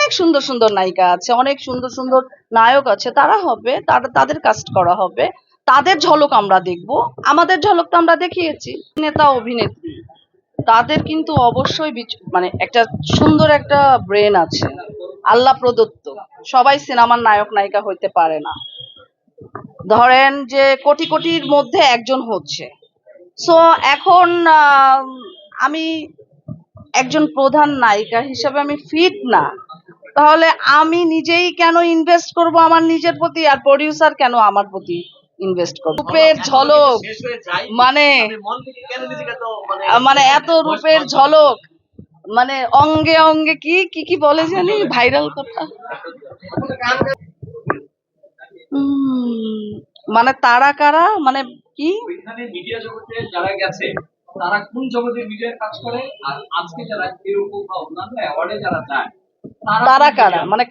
অনেক সুন্দর সুন্দর নায়িকা আছে, অনেক সুন্দর সুন্দর নায়ক আছে, তারা হবে, তাদের কাস্ট করা হবে, তাদের ঝলক আমরা দেখব। আমাদের ঝলক তো আমরা দেখিয়েছি। নেতা অভিনেত্রী তাদের কিন্তু অবশ্যই মানে একটা সুন্দর একটা ব্রেন আছে, আল্লাহ প্রদত্ত। সবাই সিনেমার নায়ক নায়িকা হইতে পারে না। ধরেন যে কোটি কোটির মধ্যে একজন হচ্ছে। সো এখন আমি একজন প্রধান নায়িকা হিসেবে আমি ফিট না, তাহলে আমি নিজেই কেন ইনভেস্ট করব আমার নিজের প্রতি, আর প্রডিউসার কেন আমার প্রতি ইনভেস্ট করবে? রূপের ঝলক মানে মানে এত রূপের ঝলক, মানে অঙ্গে অঙ্গে কি কি কি বলে জানি ভাইরাল কথা। মানে তারা কারা, মানে কি মিডিয়া জগতে যারা গেছে তারা কোন জগতে মিডিয়ার কাজ করে, আর আজকে যারা এরকম বা অন্যান্য অ্যাওয়ার্ডে যারা যায় তারা কারা, মানে